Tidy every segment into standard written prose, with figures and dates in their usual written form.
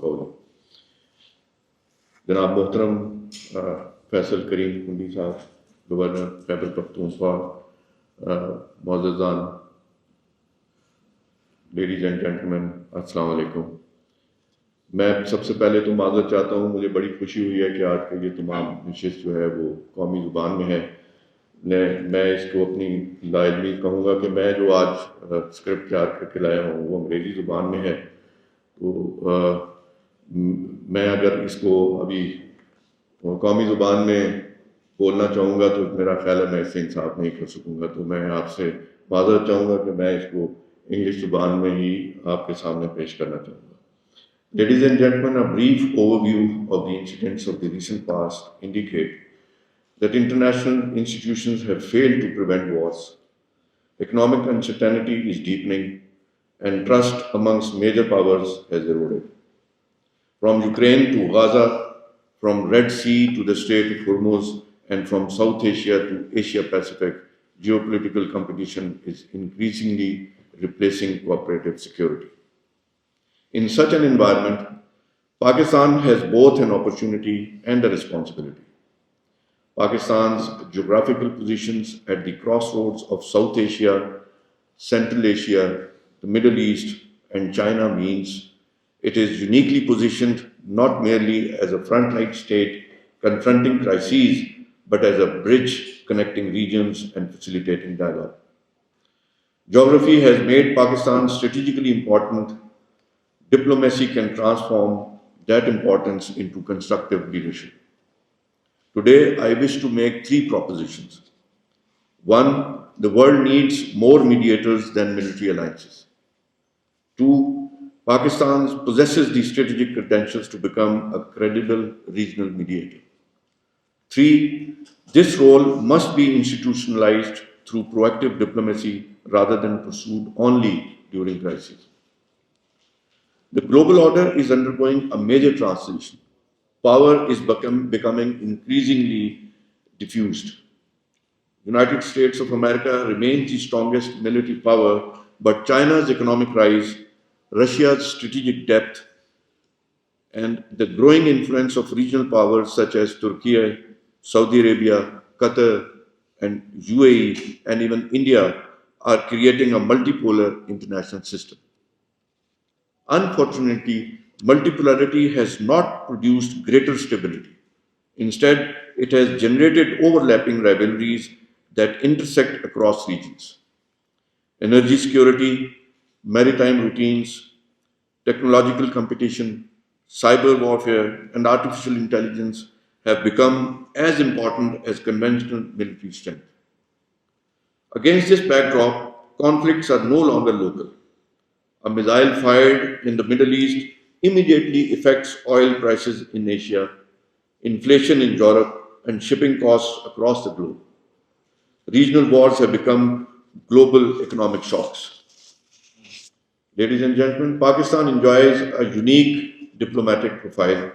कौल। जनाब मोहतरम फैसल करीम कुंडी साहब, गवर्नर खैबर पख्तूनख्वा, मोअज़्ज़ज़ान, लेडीज़ एंड जेंटलमैन, अस्सलाम वालेकुम। मैं सबसे पहले तो माज़रत चाहता हूँ, मुझे बड़ी खुशी हुई है कि आज का ये तमाम नशिस्त जो है वो कौमी ज़ुबान में है। मैं इसको अपनी लाइलमी कहूँगा कि मैं जो आज स्क्रिप्ट तैयार करके लाया हूँ वो अंग्रेज़ी ज़ुबान में है। तो मैं अगर इसको अभी कौमी ज़ुबान में बोलना चाहूँगा तो मेरा ख्याल है मैं इससे इंसाफ नहीं कर सकूँगा। तो मैं आपसे माज़रत चाहूँगा कि मैं इसको इंग्लिश ज़ुबान में ही आपके सामने पेश करना चाहूँगा। Ladies and gentlemen, a brief overview of the incidents of the recent past indicate that international institutions have failed to prevent wars. Economic uncertainty is deepening and trust amongst major powers has eroded. From Ukraine to Gaza, from Red Sea to the Strait of Hormuz, and from South Asia to Asia Pacific, geopolitical competition is increasingly replacing cooperative security. In such an environment, Pakistan has both an opportunity and a responsibility. Pakistan's geographical positions at the crossroads of South Asia, Central Asia, the Middle East, and China means it is uniquely positioned not merely as a frontline state confronting crises, but as a bridge connecting regions and facilitating dialogue. Geography has made Pakistan strategically important. Diplomacy can transform that importance into constructive leadership. Today, I wish to make three propositions. One, the world needs more mediators than military alliances. Two, Pakistan possesses the strategic credentials to become a credible regional mediator. Three, this role must be institutionalized through proactive diplomacy rather than pursued only during crises. The global order is undergoing a major transition. Power is becoming increasingly diffused. United States of America remains the strongest military power, but China's economic rise, Russia's strategic depth, and the growing influence of regional powers such as Turkey, Saudi Arabia, Qatar, and UAE, and even India are creating a multipolar international system. Unfortunately, multipolarity has not produced greater stability. Instead, it has generated overlapping rivalries that intersect across regions. Energy security, maritime routines, technological competition, cyber warfare, and artificial intelligence have become as important as conventional military strength. Against this backdrop, conflicts are no longer local. A missile fired in the Middle East immediately affects oil prices in Asia, inflation in Europe, and shipping costs across the globe. Regional wars have become global economic shocks. Ladies and gentlemen, Pakistan enjoys a unique diplomatic profile.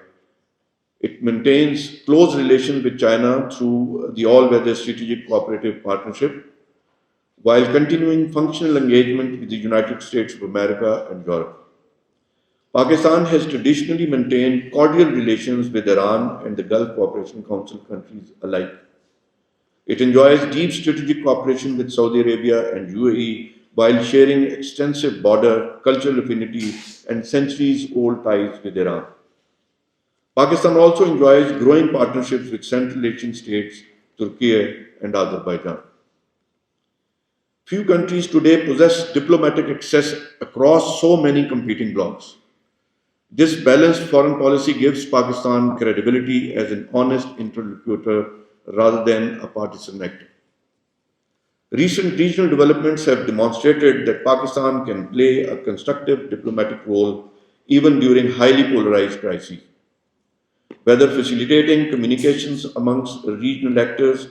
It maintains close relations with China through the all-weather strategic cooperative partnership, while continuing functional engagement with the United States of America and Europe. Pakistan has traditionally maintained cordial relations with Iran and the Gulf Cooperation Council countries alike. It enjoys deep strategic cooperation with Saudi Arabia and UAE while sharing extensive border, cultural affinity, and centuries-old ties with Iran. Pakistan also enjoys growing partnerships with Central Asian states, Turkey, and Azerbaijan. Few countries today possess diplomatic access across so many competing blocs. This balanced foreign policy gives Pakistan credibility as an honest interlocutor rather than a partisan actor. Recent regional developments have demonstrated that Pakistan can play a constructive diplomatic role even during highly polarized crises. Whether facilitating communications amongst regional actors,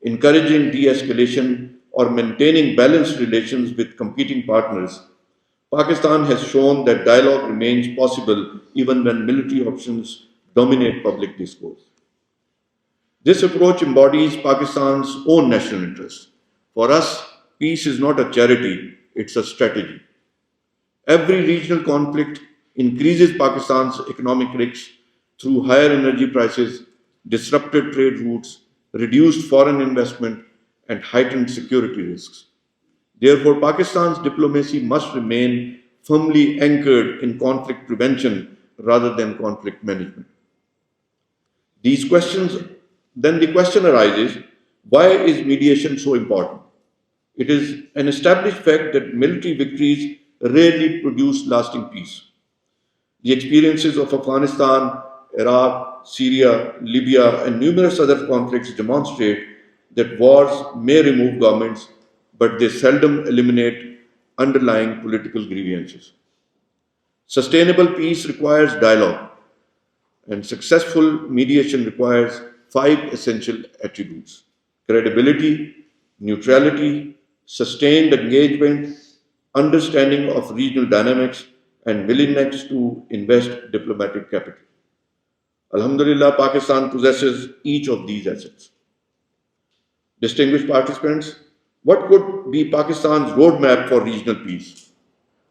encouraging de-escalation, or maintaining balanced relations with competing partners, Pakistan has shown that dialogue remains possible even when military options dominate public discourse. This approach embodies Pakistan's own national interest. For us, peace is not a charity, it's a strategy. Every regional conflict increases Pakistan's economic risks through higher energy prices, disrupted trade routes, reduced foreign investment, and heightened security risks. Therefore, Pakistan's diplomacy must remain firmly anchored in conflict prevention rather than conflict management. These questions, then the question arises, why is mediation so important? It is an established fact that military victories rarely produce lasting peace. The experiences of Afghanistan, Iraq, Syria, Libya, and numerous other conflicts demonstrate that wars may remove governments, but they seldom eliminate underlying political grievances. Sustainable peace requires dialogue, and successful mediation requires five essential attributes: credibility, neutrality, sustained engagement, understanding of regional dynamics, and willingness to invest diplomatic capital. Alhamdulillah, Pakistan possesses each of these assets. Distinguished participants, what could be Pakistan's roadmap for regional peace?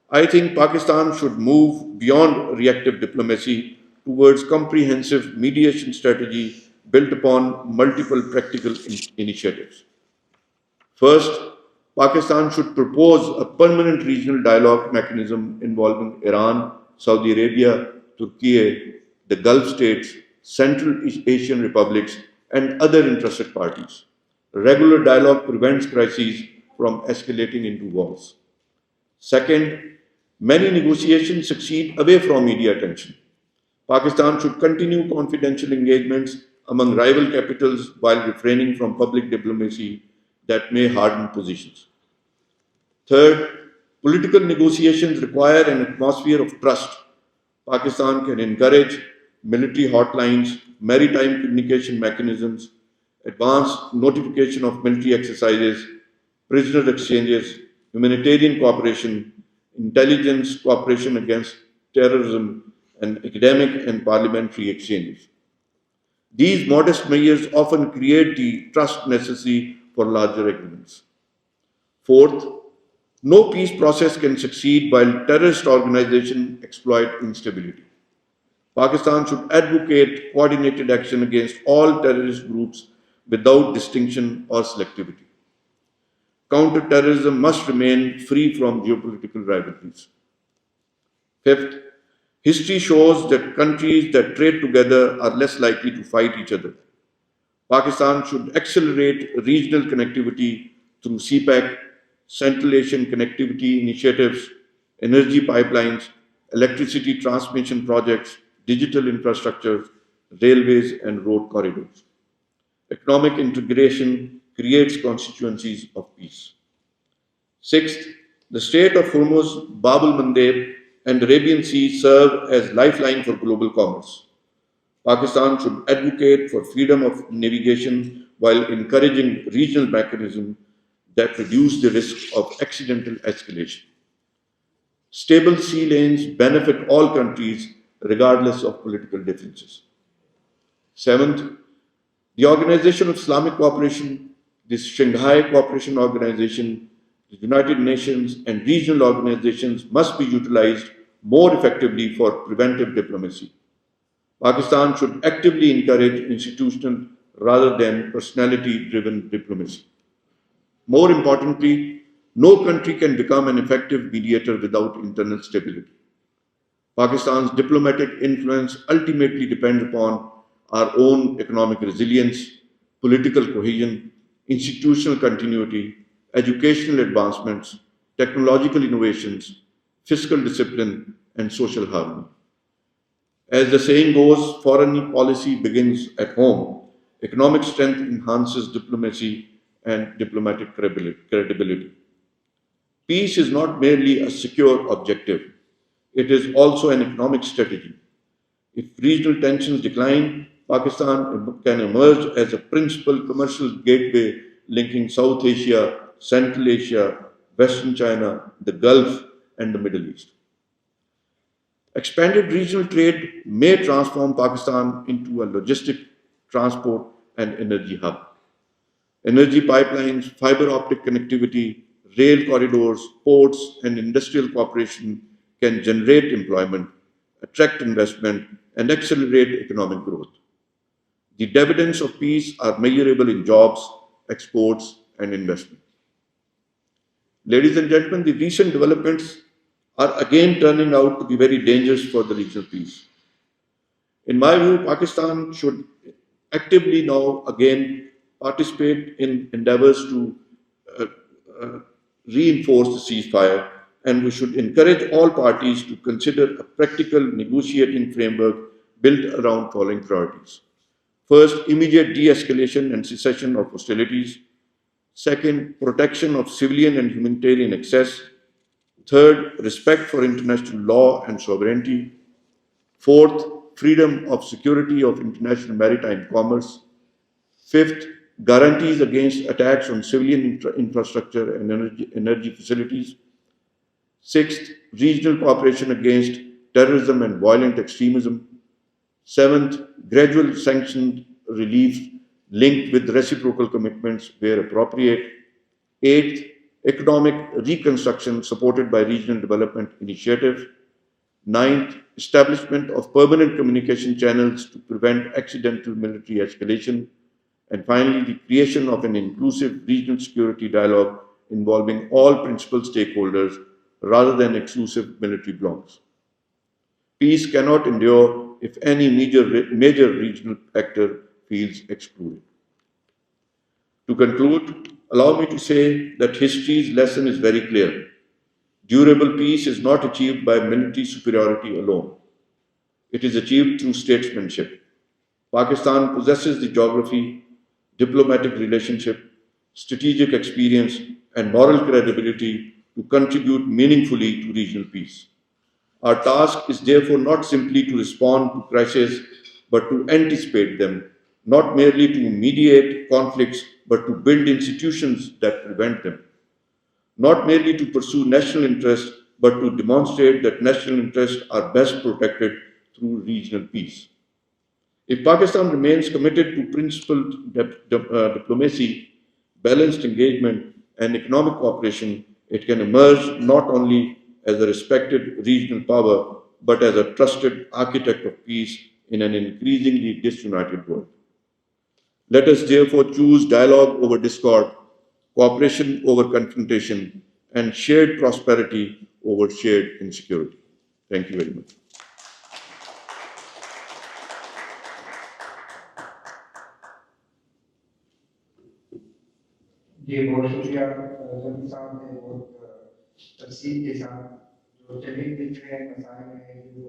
I think Pakistan should move beyond reactive diplomacy towards comprehensive mediation strategy built upon multiple practical initiatives. First, Pakistan should propose a permanent regional dialogue mechanism involving Iran, Saudi Arabia, Turkey, the Gulf states, Central Asian republics, and other interested parties. Regular dialogue prevents crises from escalating into wars. Second, many negotiations succeed away from media attention. Pakistan should continue confidential engagements among rival capitals while refraining from public diplomacy that may harden positions. Third, political negotiations require an atmosphere of trust. Pakistan can encourage military hotlines, maritime communication mechanisms, advanced notification of military exercises, prisoner exchanges, humanitarian cooperation, intelligence cooperation against terrorism, and academic and parliamentary exchanges. These modest measures often create the trust necessary for larger agreements. Fourth, no peace process can succeed while terrorist organizations exploit instability. Pakistan should advocate coordinated action against all terrorist groups without distinction or selectivity. Counter-terrorism must remain free from geopolitical rivalries. Fifth, history shows that countries that trade together are less likely to fight each other. Pakistan should accelerate regional connectivity through CPEC, Central Asian Connectivity Initiatives, energy pipelines, electricity transmission projects, digital infrastructure, railways, and road corridors. Economic integration creates constituencies of peace. Sixth, the Strait of Hormuz, Bab el-Mandeb, and Arabian Sea serve as lifeline for global commerce. Pakistan should advocate for freedom of navigation while encouraging regional mechanisms that reduce the risk of accidental escalation. Stable sea lanes benefit all countries regardless of political differences. Seventh, the Organization of Islamic Cooperation, the Shanghai Cooperation Organization, the United Nations, and regional organizations must be utilized more effectively for preventive diplomacy. Pakistan should actively encourage institutional rather than personality-driven diplomacy. More importantly, no country can become an effective mediator without internal stability. Pakistan's diplomatic influence ultimately depends upon our own economic resilience, political cohesion, institutional continuity, educational advancements, technological innovations, fiscal discipline, and social harmony. As the saying goes, foreign policy begins at home. Economic strength enhances diplomacy and diplomatic credibility. Peace is not merely a secure objective, it is also an economic strategy. If regional tensions decline, Pakistan can emerge as a principal commercial gateway linking South Asia, Central Asia, Western China, the Gulf, and the Middle East. Expanded regional trade may transform Pakistan into a logistic, transport, and energy hub. Energy pipelines, fiber optic connectivity, rail corridors, ports, and industrial cooperation can generate employment, attract investment, and accelerate economic growth. The dividends of peace are measurable in jobs, exports, and investment. Ladies and gentlemen, the recent developments are again turning out to be very dangerous for the regional peace. In my view, Pakistan should actively now again participate in endeavors to uh, uh, reinforce the ceasefire, and we should encourage all parties to consider a practical negotiating framework built around following priorities. First, immediate de escalation and cessation of hostilities. Second, protection of civilian and humanitarian access. Third, respect for international law and sovereignty. Fourth, freedom of security of international maritime commerce. Fifth, guarantees against attacks on civilian infrastructure and energy facilities. Sixth, regional cooperation against terrorism and violent extremism. Seventh, gradual sanctioned relief linked with reciprocal commitments where appropriate. Eighth, economic reconstruction supported by regional development initiatives. Ninth, establishment of permanent communication channels to prevent accidental military escalation. And finally, the creation of an inclusive regional security dialogue involving all principal stakeholders rather than exclusive military blocs. Peace cannot endure if any major regional actor feels excluded. To conclude, allow me to say that history's lesson is very clear. Durable peace is not achieved by military superiority alone. It is achieved through statesmanship. Pakistan possesses the geography, diplomatic relationship, strategic experience, and moral credibility to contribute meaningfully to regional peace. Our task is therefore not simply to respond to crises, but to anticipate them, not merely to mediate conflicts, but to build institutions that prevent them, not merely to pursue national interests, but to demonstrate that national interests are best protected through regional peace. If Pakistan remains committed to principled diplomacy, balanced engagement, and economic cooperation, it can emerge not only as a respected regional power, but as a trusted architect of peace in an increasingly disunited world. Let us therefore choose dialogue over discord, cooperation over confrontation, and shared prosperity over shared insecurity. Thank you very much. जी बहुत शुक्रिया जमीन साहब ने बहुत तफसील के साथ जो चैलेंज हैं मसाइल हैं जो